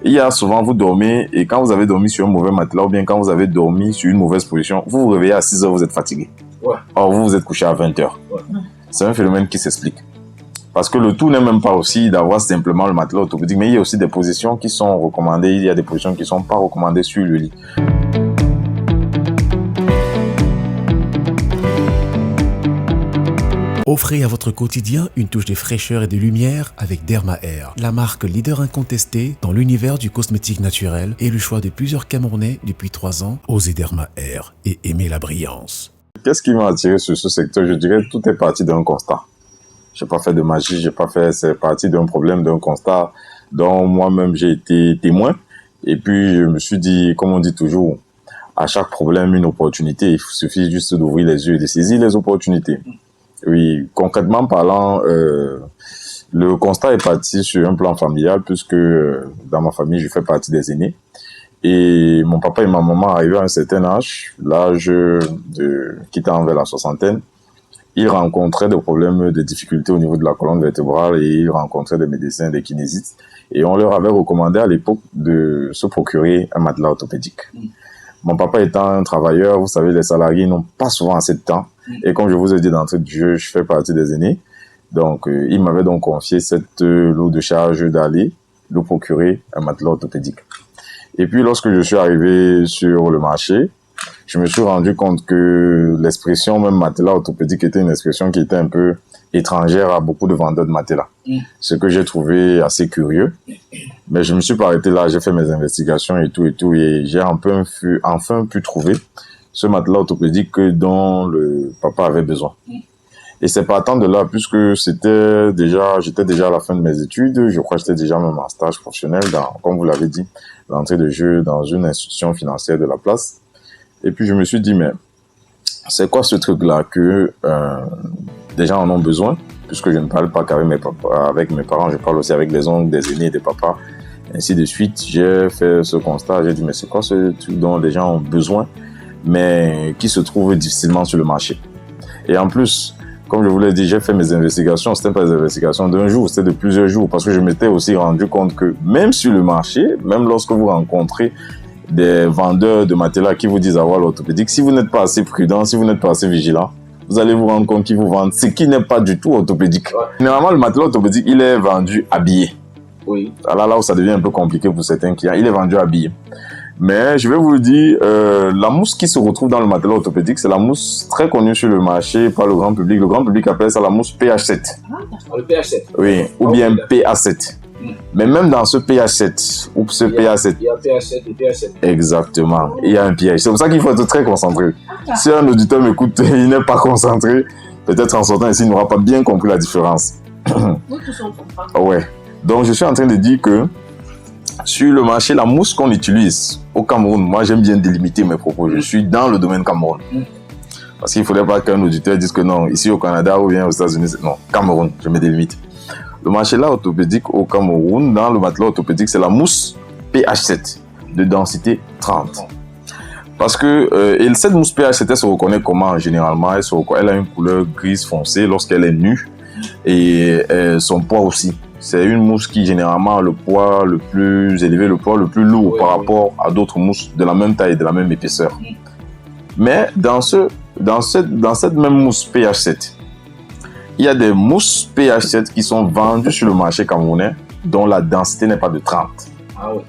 Il y a souvent, vous dormez et quand vous avez dormi sur un mauvais matelas ou bien quand vous avez dormi sur une mauvaise position, vous vous réveillez à 6 heures, vous êtes fatigué. Ouais. Or, vous vous êtes couché à 20 heures. Ouais. C'est un phénomène qui s'explique. Parce que le tout n'est même pas aussi d'avoir simplement le matelas orthopédique, mais il y a aussi des positions qui sont recommandées, il y a des positions qui ne sont pas recommandées sur le lit. Offrez à votre quotidien une touche de fraîcheur et de lumière avec Derma Air, la marque leader incontestée dans l'univers du cosmétique naturel et le choix de plusieurs Camerounais depuis 3 ans. Osez Derma Air et aimez la brillance. Qu'est-ce qui m'a attiré sur ce secteur? Je dirais que tout est parti d'un constat. Je n'ai pas fait de magie, c'est parti d'un problème, d'un constat dont moi-même j'ai été témoin. Et puis je me suis dit, comme on dit toujours, à chaque problème une opportunité. Il suffit juste d'ouvrir les yeux et de saisir les opportunités. Oui, concrètement parlant, le constat est parti sur un plan familial puisque dans ma famille, je fais partie des aînés. Et mon papa et ma maman arrivaient à un certain âge, l'âge qui tend vers la soixantaine. Ils rencontraient des problèmes, des difficultés au niveau de la colonne vertébrale et ils rencontraient des médecins, des kinésistes. Et on leur avait recommandé à l'époque de se procurer un matelas orthopédique. Mon papa étant un travailleur, vous savez, les salariés n'ont pas souvent assez de temps. Et comme je vous ai dit d'entrée de jeu, je fais partie des aînés. Donc, il m'avait donc confié cette lourde de charge d'aller de procurer un matelas orthopédique. Et puis, lorsque je suis arrivé sur le marché, je me suis rendu compte que l'expression même matelas orthopédique était une expression qui était un peu étrangère à beaucoup de vendeurs de matelas. Ce que j'ai trouvé assez curieux. Mais je me suis pas arrêté là, j'ai fait mes investigations et tout, et j'ai enfin pu trouver ce matelas orthopédique dont le papa avait besoin. Et c'est partant de là, puisque j'étais déjà à la fin de mes études, je crois que j'étais déjà même en stage professionnel, comme vous l'avez dit, l'entrée de jeu dans une institution financière de la place. Et puis je me suis dit, mais c'est quoi ce truc-là que des gens en ont besoin, puisque je ne parle pas qu'avec mes parents, je parle aussi avec les oncles, des aînés, des papas, ainsi de suite. J'ai fait ce constat, j'ai dit, mais c'est quoi ce truc dont les gens ont besoin, mais qui se trouve difficilement sur le marché. Et en plus, comme je vous l'ai dit, j'ai fait mes investigations, c'était pas des investigations d'un jour, c'était de plusieurs jours, parce que je m'étais aussi rendu compte que même sur le marché, même lorsque vous rencontrez des vendeurs de matelas qui vous disent avoir l'orthopédique, si vous n'êtes pas assez prudent, si vous n'êtes pas assez vigilant, vous allez vous rendre compte qu'ils vous vendent ce qui n'est pas du tout orthopédique. Ouais. Généralement, le matelas orthopédique, il est vendu habillé. Oui. Là où ça devient un peu compliqué pour certains clients, il est vendu habillé. Mais je vais vous le dire, la mousse qui se retrouve dans le matelas orthopédique, c'est la mousse très connue sur le marché par le grand public. Le grand public appelle ça la mousse pH7. Le pH7. Oui, ou bien PA7. Mais même dans ce pH7, ou ce pH7... Il y a pH7 et pH7. Exactement, il y a un piège. C'est pour ça qu'il faut être très concentré. Si un auditeur m'écoute, il n'est pas concentré, peut-être en sortant ici, il n'aura pas bien compris la différence. Ouais. Donc, je suis en train de dire que sur le marché, la mousse qu'on utilise au Cameroun, moi, j'aime bien délimiter mes propos. Je suis dans le domaine Cameroun. Parce qu'il ne faudrait pas qu'un auditeur dise que non, ici au Canada ou bien aux États-Unis, non, Cameroun, je me délimite. Le marché là orthopédique au Cameroun, dans le matelas orthopédique, c'est la mousse pH7 de densité 30. Parce que et cette mousse pH7, elle se reconnaît comment généralement? Elle a une couleur grise foncée lorsqu'elle est nue et son poids aussi. C'est une mousse qui généralement a le poids le plus élevé, le poids le plus lourd par rapport à d'autres mousses de la même taille et de la même épaisseur. Mais dans cette même mousse pH7, il y a des mousses pH7 qui sont vendues sur le marché camerounais dont la densité n'est pas de 30. Ah oui.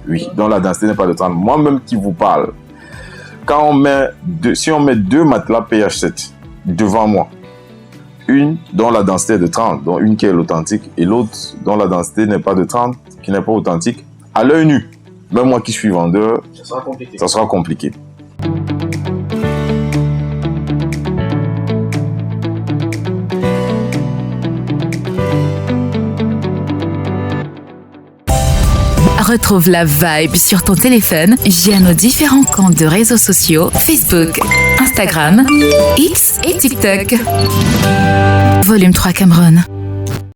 Oui, dont la densité n'est pas de 30. Moi-même qui vous parle, si on met 2 matelas pH7 devant moi, une dont la densité est de 30, dont une qui est l'authentique, et l'autre dont la densité n'est pas de 30, qui n'est pas authentique, à l'œil nu, même moi qui suis vendeur, ça sera compliqué. Retrouve la vibe sur ton téléphone via nos différents comptes de réseaux sociaux, Facebook, Instagram, X et TikTok. Volume 3 Cameroun.